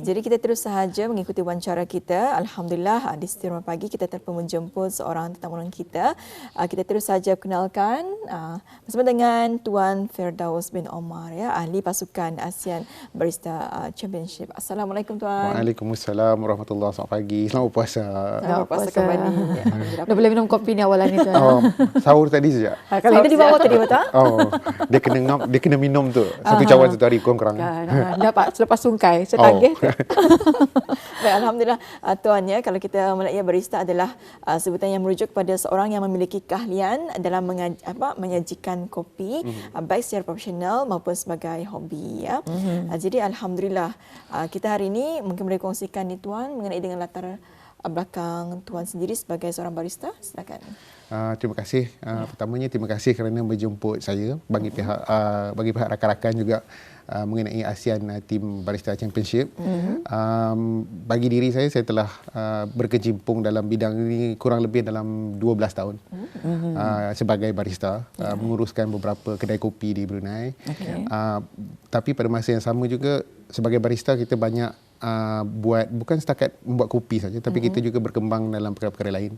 jadi kita terus sahaja mengikuti wawancara kita. Alhamdulillah di Setia Pagi kita telah menjemput seorang tetamu kita. Kita terus sahaja kenalkan bersama dengan Tuan Firdaus bin Omar, ya, ahli pasukan ASEAN Barista Championship. Assalamualaikum Tuan. Waalaikumsalam warahmatullahi wabarakatuh. Selamat pagi. Selamat puasa. Selamat puasa kembali. Dah boleh minum kopi ni awalan ni Tuan. Sahur tadi saja. Kalau itu di bawah tadi betul? Dia kena minum tu. Satu cawan satu hari kurang-kurang. Dapat selepas sungkai. Setagih tu. Baik, Alhamdulillah Tuan, ya, kalau kita melihat barista adalah sebutan yang merujuk pada seorang yang memiliki keahlian dalam menyajikan kopi, baik secara profesional maupun sebagai hobi, ya. Jadi Alhamdulillah kita hari ini mungkin boleh kongsikan ni Tuan mengenai dengan latar belakang Tuan sendiri sebagai seorang barista. Silakan. Terima kasih. Pertamanya terima kasih kerana menjemput saya bagi pihak rakan-rakan juga mengenai ASEAN Team Barista Championship. Bagi diri saya telah berkecimpung dalam bidang ini kurang lebih dalam 12 tahun sebagai barista, menguruskan beberapa kedai kopi di Brunei. Tapi pada masa yang sama juga sebagai barista kita banyak bukan setakat membuat kopi saja, tapi kita juga berkembang dalam perkara-perkara lain.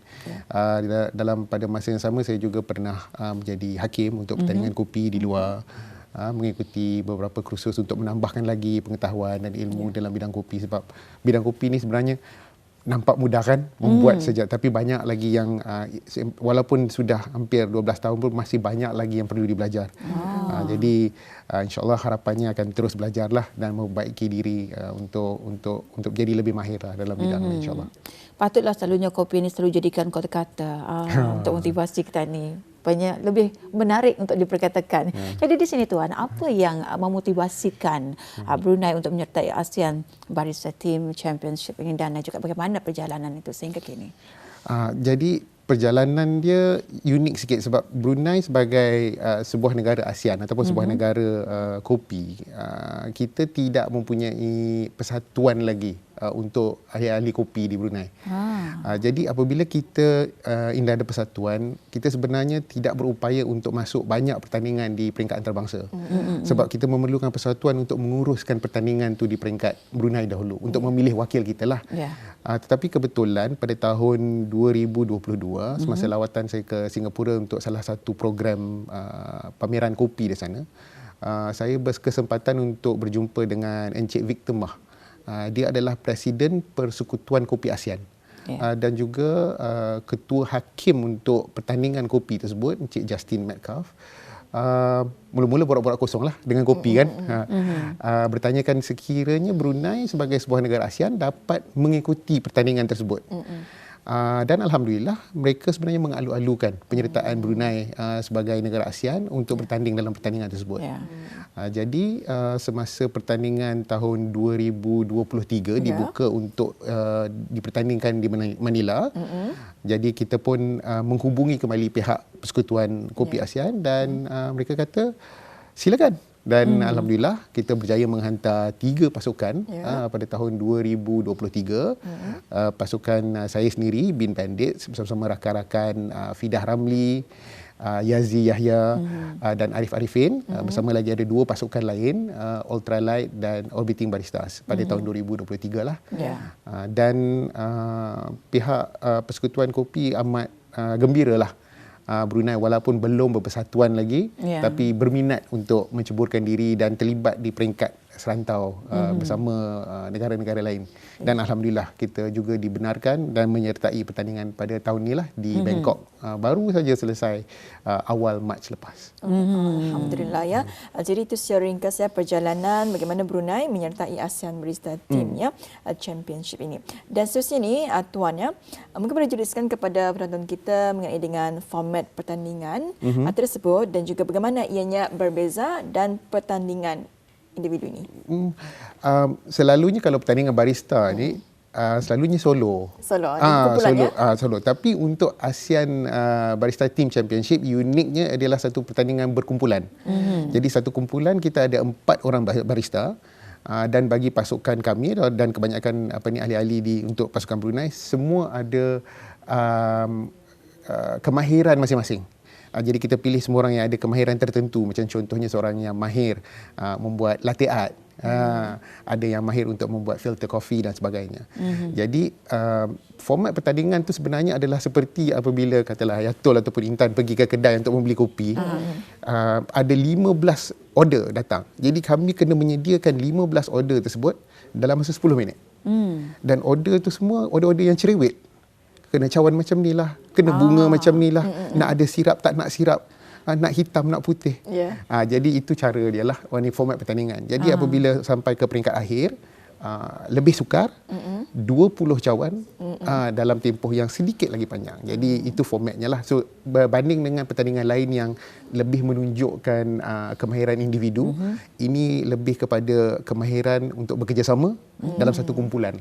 Pada masa yang sama saya juga pernah menjadi hakim untuk pertandingan kopi di luar, mengikuti beberapa kursus untuk menambahkan lagi pengetahuan dan ilmu dalam bidang kopi, sebab bidang kopi ni sebenarnya nampak mudah kan membuat saja, tapi banyak lagi yang walaupun sudah hampir 12 tahun pun masih banyak lagi yang perlu dibelajar. Jadi insya-Allah harapannya akan terus belajarlah dan memperbaiki diri untuk jadi lebih mahir dalam bidang ini, insya-Allah. Patutlah selalunya kopi ini selalu jadikan kata-kata untuk motivasi kita ni. Banyak lebih menarik untuk diperkatakan. Jadi di sini Tuan, apa yang memotivasikan Brunei untuk menyertai ASEAN Barista Team Championship ini, dan juga bagaimana perjalanan itu sehingga kini? Jadi perjalanan dia unik sikit sebab Brunei sebagai sebuah negara ASEAN ataupun sebuah negara kopi, kita tidak mempunyai persatuan lagi untuk ahli-ahli kopi di Brunei. Jadi apabila kita indah ada persatuan, kita sebenarnya tidak berupaya untuk masuk banyak pertandingan di peringkat antarabangsa. Sebab kita memerlukan persatuan untuk menguruskan pertandingan tu di peringkat Brunei dahulu, untuk memilih wakil kita lah. Tetapi kebetulan pada tahun 2022, semasa lawatan saya ke Singapura untuk salah satu program pameran kopi di sana, saya berkesempatan untuk berjumpa dengan Encik Victor Mah. Dia adalah Presiden Persekutuan Kopi ASEAN. Dan juga Ketua Hakim untuk pertandingan kopi tersebut, Encik Justin Metcalf. Mula-mula borak-borak kosong lah dengan kopi kan. Bertanyakan sekiranya Brunei sebagai sebuah negara ASEAN dapat mengikuti pertandingan tersebut. Dan Alhamdulillah mereka sebenarnya mengalu-alukan penyertaan Brunei sebagai negara ASEAN untuk bertanding dalam pertandingan tersebut. Jadi semasa pertandingan tahun 2023 dibuka untuk dipertandingkan di Manila. Jadi kita pun menghubungi kembali pihak Persekutuan Kopi ASEAN dan mereka kata silakan. Dan Alhamdulillah kita berjaya menghantar 3 pasukan pada tahun 2023. Pasukan saya sendiri, Bin Pandit, bersama rakan-rakan Fidah Ramli, Yazi Yahya dan Arif Arifin. Bersama lagi ada 2 pasukan lain, Ultralight dan Orbiting Baristas pada tahun 2023 lah. Dan pihak Persekutuan Kopi amat gembiralah Brunei walaupun belum berpersatuan lagi, tapi berminat untuk menceburkan diri dan terlibat di peringkat serantau bersama negara-negara lain. Dan Alhamdulillah kita juga dibenarkan dan menyertai pertandingan pada tahun inilah di Bangkok. Baru saja selesai awal Mac lepas. Alhamdulillah, ya. Jadi itu secara ringkas ya perjalanan bagaimana Brunei menyertai ASEAN Barista Team Championship ini. Dan seterusnya ni Tuan, ya, mungkin boleh jelaskan kepada penonton kita mengenai dengan format pertandingan tersebut dan juga bagaimana ianya berbeza dan pertandingan individu ini. Selalunya kalau pertandingan barista ni selalunya solo. Solo. Tapi untuk ASEAN Barista Team Championship, uniknya adalah satu pertandingan berkumpulan. Jadi satu kumpulan kita ada 4 orang barista. Dan bagi pasukan kami dan kebanyakan ahli-ahli untuk pasukan Brunei, semua ada kemahiran masing-masing. Jadi kita pilih semua orang yang ada kemahiran tertentu. Macam contohnya seorang yang mahir membuat latte art, Ada yang mahir untuk membuat filter kopi dan sebagainya. Jadi format pertandingan tu sebenarnya adalah seperti apabila katalah Yatul ataupun Intan pergi ke kedai untuk membeli kopi. Ada 15 order datang. Jadi kami kena menyediakan 15 order tersebut dalam masa 10 minit. Dan order tu semua order-order yang cerewet. Kena cawan macam ni lah, kena bunga macam ni lah, nak ada sirap tak nak sirap, nak hitam nak putih. Jadi itu cara dia lah, format pertandingan. Jadi apabila sampai ke peringkat akhir, lebih sukar, 20 cawan dalam tempoh yang sedikit lagi panjang. Jadi itu formatnya lah. So berbanding dengan pertandingan lain yang lebih menunjukkan kemahiran individu, ini lebih kepada kemahiran untuk bekerjasama dalam satu kumpulan.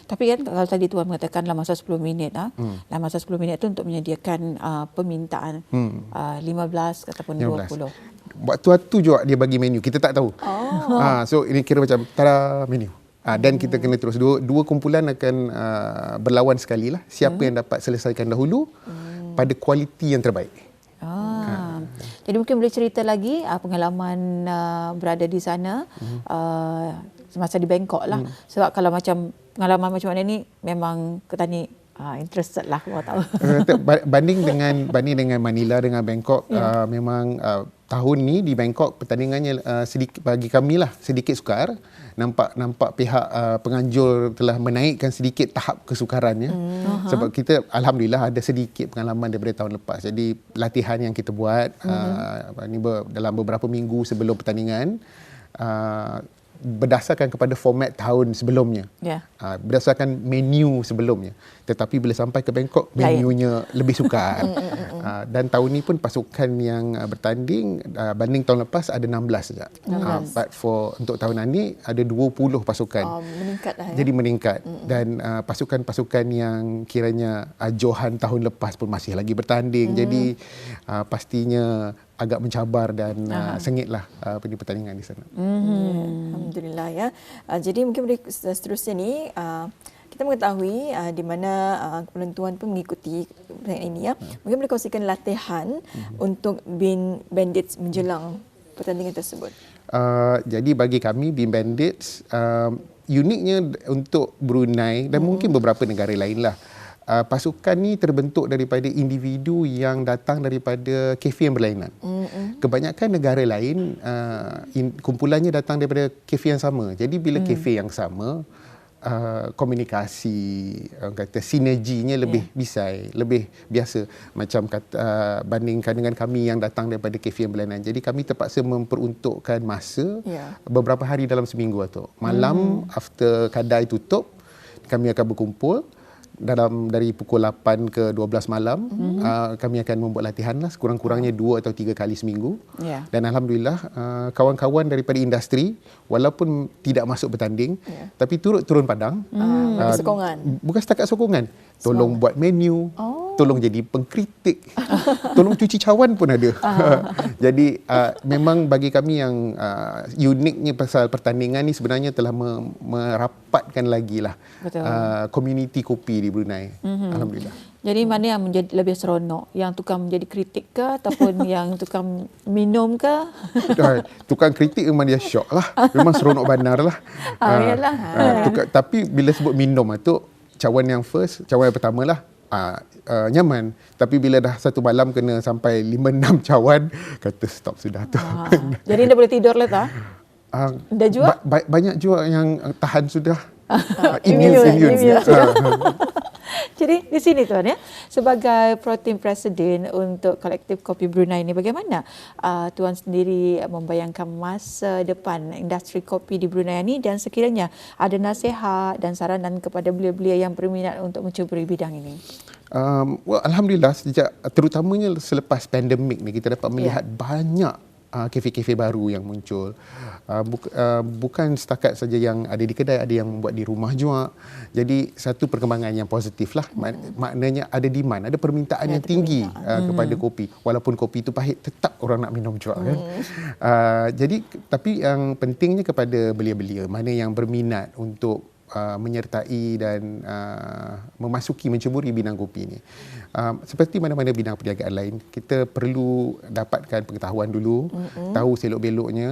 Tapi kan kalau tadi Tuan mengatakan dalam masa 10 minit, dalam masa 10 minit itu untuk menyediakan permintaan 15 ataupun 20. Waktu-waktu juga dia bagi menu, kita tak tahu. So ini kira macam tada menu. Dan kita kena terus dua kumpulan akan berlawan sekali lah. Siapa yang dapat selesaikan dahulu pada kualiti yang terbaik. Jadi mungkin boleh cerita lagi pengalaman berada di sana semasa di Bangkok lah. Sebab kalau macam pengalaman macam mana ni memang kita ni interested lah, mau tahu. Banding dengan Manila dengan Bangkok, memang tahun ni di Bangkok pertandingannya sedikit bagi kami lah sedikit sukar. Nampak pihak penganjur telah menaikkan sedikit tahap kesukarannya. Sebab kita alhamdulillah ada sedikit pengalaman daripada tahun lepas. Jadi latihan yang kita buat dalam beberapa minggu sebelum pertandingan berdasarkan kepada format tahun sebelumnya, berdasarkan menu sebelumnya. Tetapi bila sampai ke Bangkok, menunya lebih sukar. Dan tahun ni pun pasukan yang bertanding banding tahun lepas ada 16 saja. But untuk tahun ini ada 20 pasukan. Meningkat lah. Jadi meningkat. Dan pasukan-pasukan yang kiranya Johan tahun lepas pun masih lagi bertanding. Jadi pastinya agak mencabar dan sengitlah pertandingan di sana. Alhamdulillah ya. Jadi mungkin boleh seterusnya ni kita mengetahui di mana penentuan pun mengikuti pertandingan ini ya. Mungkin boleh kongsikan latihan untuk Bin Bandits menjelang pertandingan tersebut. Jadi bagi kami Bin Bandits uniknya untuk Brunei dan mungkin beberapa negara lain lah. Pasukan ni terbentuk daripada individu yang datang daripada kafe yang berlainan. Kebanyakan negara lain kumpulannya datang daripada kafe yang sama. Jadi bila kafe yang sama, komunikasi, kata sinerginya lebih bisai, lebih biasa. Macam bandingkan dengan kami yang datang daripada kafe yang berlainan. Jadi kami terpaksa memperuntukkan masa beberapa hari dalam seminggu tu. Malam after kedai tutup, kami akan berkumpul. Dari pukul 8 ke 12 malam, kami akan membuat latihan lah sekurang-kurangnya 2 atau 3 kali seminggu. Dan alhamdulillah kawan-kawan daripada industri walaupun tidak masuk bertanding tapi turut turun padang. Sokongan. Bukan setakat sokongan, tolong buat menu, tolong jadi pengkritik, tolong cuci cawan pun ada. Jadi memang bagi kami yang uniknya pasal pertandingan ni sebenarnya telah merapatkan lagi lah komuniti kopi di Brunei. Alhamdulillah. Jadi mana yang menjadi lebih seronok? Yang tukang menjadi kritik ke ataupun yang tukang minum ke? Tukang kritik memang dia syok lah. Memang seronok bandar lah. Tapi bila sebut minum tu, cawan yang pertama lah nyaman. Tapi bila dah satu malam kena sampai 5-6 cawan, kata stop sudah tu. Jadi dah boleh tidur lah tak? Dah juga? Banyak juga yang tahan sudah. Immune. Jadi di sini Tuan ya, sebagai Pro-Team Presiden untuk Kolektif Kopi Brunei ini, bagaimana Tuan sendiri membayangkan masa depan industri kopi di Brunei ini, dan sekiranya ada nasihat dan saranan kepada belia-belia yang berminat untuk mencuburi bidang ini? Alhamdulillah, terutamanya selepas pandemik ni kita dapat melihat banyak kafe-kafe baru yang muncul. Bukan setakat saja yang ada di kedai, ada yang membuat di rumah juga. Jadi satu perkembangan yang positif lah. Maknanya ada demand, ada permintaan yang tinggi kepada kopi. Walaupun kopi itu pahit, tetap orang nak minum juga kan. Jadi tapi yang pentingnya kepada belia-belia mana yang berminat untuk menyertai dan menceburi bidang kopi ni. Seperti mana-mana bidang perniagaan lain, kita perlu dapatkan pengetahuan dulu, tahu selok-beloknya.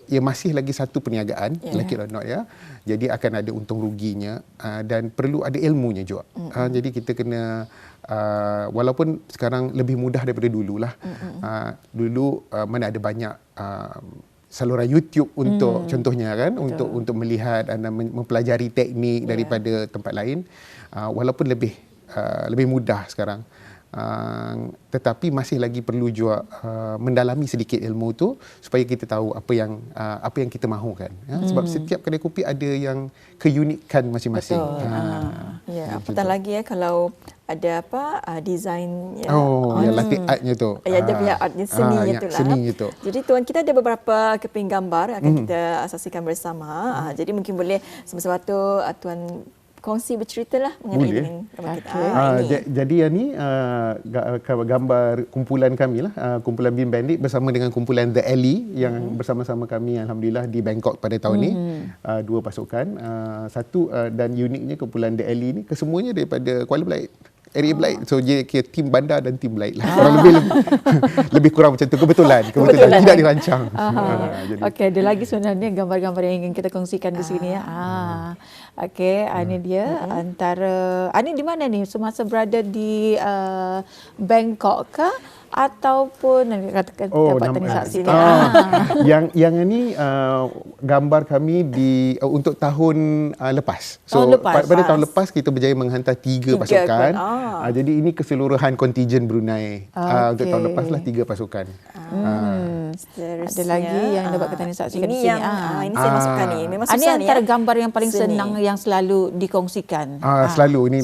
Ia masih lagi satu perniagaan, like it or not ya. Jadi akan ada untung ruginya dan perlu ada ilmunya juga. Jadi kita kena walaupun sekarang lebih mudah daripada dululah. Dulu mana ada banyak saluran YouTube untuk contohnya kan, untuk melihat dan mempelajari teknik daripada tempat lain. Walaupun lebih mudah sekarang. Tetapi masih lagi perlu juga mendalami sedikit ilmu tu supaya kita tahu apa yang kita mahukan. Sebab setiap kedai kopi ada yang keunikan masing-masing. Apatah lagi kalau ada design latte artnya tu. Dia punya artnya seni itulah. Seni itu. Jadi tuan, kita ada beberapa keping gambar akan kita saksikan bersama. Jadi mungkin boleh sama-sama tu tuan kongsi berceritalah mengenai dengan kita. Jadi yang ni gambar kumpulan kami lah, kumpulan Bean Bandit bersama dengan kumpulan The Alley yang bersama-sama kami alhamdulillah di Bangkok pada tahun ni. Dua pasukan, satu dan uniknya kumpulan The Alley ni kesemuanya daripada Kuala Belait. Area Belait. So dia kira tim bandar dan tim Belait lah. Kurang lebih kurang macam tu. Kebetulan. Tidak dirancang. Okey, ada lagi sebenarnya gambar-gambar yang ingin kita kongsikan di sini ya. Okey, ini dia antara ini di mana ni? Semasa berada di Bangkok ke ataupun katakan dapat tanya saksi ni. Yang ini gambar kami untuk tahun lepas. So pada tahun lepas kita berjaya menghantar 3 pasukan. Jadi ini keseluruhan kontingen Brunei. Untuk tahun lepas lah 3 pasukan. Ada lagi yang dapat kita saksikan di sini. Ini saya masukkan ni. Memang susah ni antara gambar yang paling senang yang selalu dikongsikan. Selalu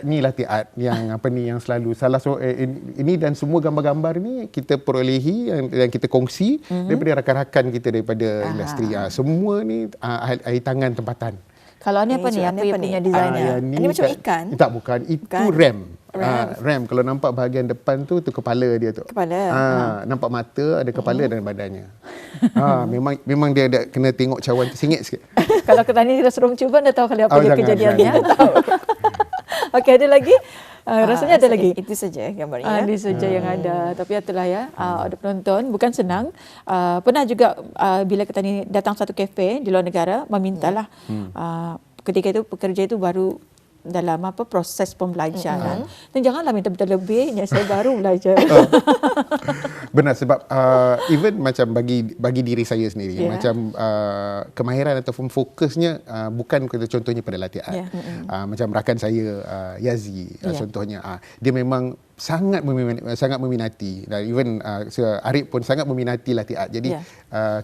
ni latte art yang yang selalu ini dan semua gambar-gambar ni kita perolehi dan kita kongsi daripada rakan-rakan kita daripada industri. Semua ni air tangan tempatan. Kalau ni apa ni? Apa yang punya designer? Ini macam ikan? Tak, bukan. Itu ram. Ram. Kalau nampak bahagian depan tu kepala dia tu. Kepala. Nampak mata, ada kepala dan badannya. Memang dia ada kena tengok cawan tu singit sikit. Kalau kita ni suruh cuba dah tahu kali apa dia kejadiannya. Okey, ada lagi? Rasanya ada lagi. Itu saja gambarnya. Ini saja yang ada. Tapi itulah ya, ada penonton bukan senang. Pernah juga bila kita ni datang satu kafe di luar negara, memintalah ketika itu pekerja itu baru dalam proses pembelajaran. Dan janganlah minta lebih, saya baru belajar. Benar, sebab even macam bagi diri saya sendiri, macam kemahiran ataupun fokusnya bukan contohnya pada latte art. Macam rakan saya Yazi contohnya, dia memang sangat meminati dan even Arif pun sangat meminati latte art. Jadi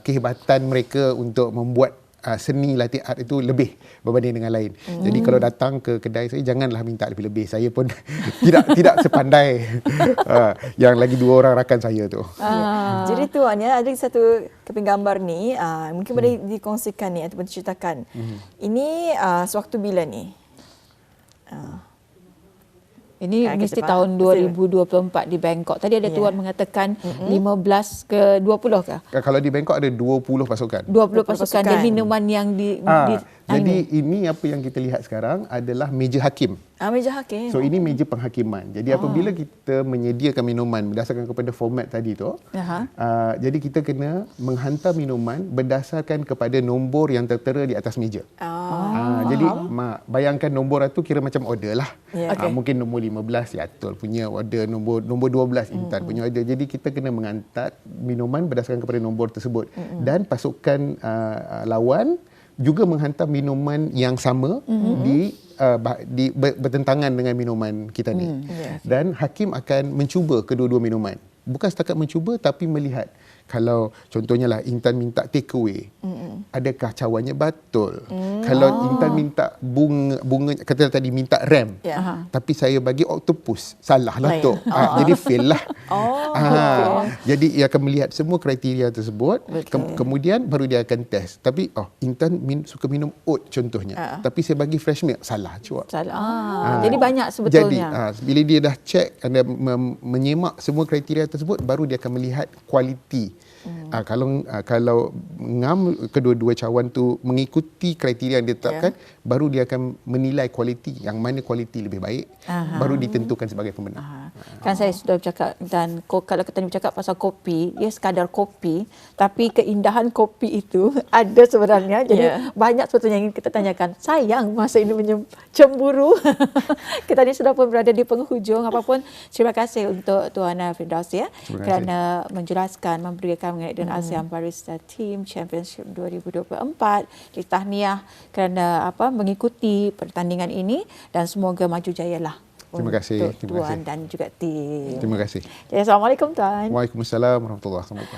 kehebatan mereka untuk membuat seni latte art itu lebih berbanding dengan lain. Jadi kalau datang ke kedai saya, janganlah minta lebih-lebih. Saya pun tidak sepandai yang lagi 2 orang rakan saya tu. Jadi tuan ya, ada satu keping gambar ni, mungkin boleh dikongsikan ni ataupun diceritakan. Ini sewaktu bila ni? Ini mesti tahun 2024 di Bangkok. Tadi ada tuan mengatakan 15 ke 20 ke? Kalau di Bangkok ada 20 pasukan. 20 pasukan dan minuman yang jadi ini apa yang kita lihat sekarang adalah meja hakim. Meja hakim. So ini meja penghakiman. Jadi apabila kita menyediakan minuman berdasarkan kepada format tadi tu, jadi kita kena menghantar minuman berdasarkan kepada nombor yang tertera di atas meja. Jadi bayangkan nombor itu kira macam order lah. Mungkin nombor 15 Yatul punya order, nombor 12 Intan punya order. Jadi kita kena menghantar minuman berdasarkan kepada nombor tersebut. Dan pasukan lawan juga menghantar minuman yang sama bertentangan dengan minuman kita ni. Dan hakim akan mencuba kedua-dua minuman. Bukan setakat mencuba tapi melihat. Kalau contohnya lah Intan minta take away, adakah cawannya betul? Kalau Intan minta bunga kata tadi minta ram, tapi saya bagi octopus, salah lah tu. Jadi fail lah. Jadi ia akan melihat semua kriteria tersebut, kemudian baru dia akan test. Tapi Intan suka minum oat contohnya, tapi saya bagi fresh milk, salah juga. Jadi banyak sebetulnya. Jadi bila dia dah check dan menyemak semua kriteria tersebut, baru dia akan melihat kualiti Kalau ngam kedua-dua cawan tu mengikuti kriteria yang ditetapkan, baru dia akan menilai kualiti, yang mana kualiti lebih baik, baru ditentukan sebagai pemenang. Kan saya sudah bercakap, dan kalau kita ni bercakap pasal kopi, ia sekadar kopi, tapi keindahan kopi itu ada sebenarnya. Jadi banyak sebetulnya yang kita tanyakan. Sayang masa ini cemburu. Kita ni sudah pun berada di penghujung. Apapun, terima kasih untuk Tuan Firdaus kerana menjelaskan, memberikan mengenai dengan ASEAN Barista Team Championship 2024. Kita tahniah kerana mengikuti pertandingan ini dan semoga maju jayalah. Terima kasih. Tuan dan juga tim. Terima kasih. Jadi, Assalamualaikum Tuan. Waalaikumsalam warahmatullahi wabarakatuh.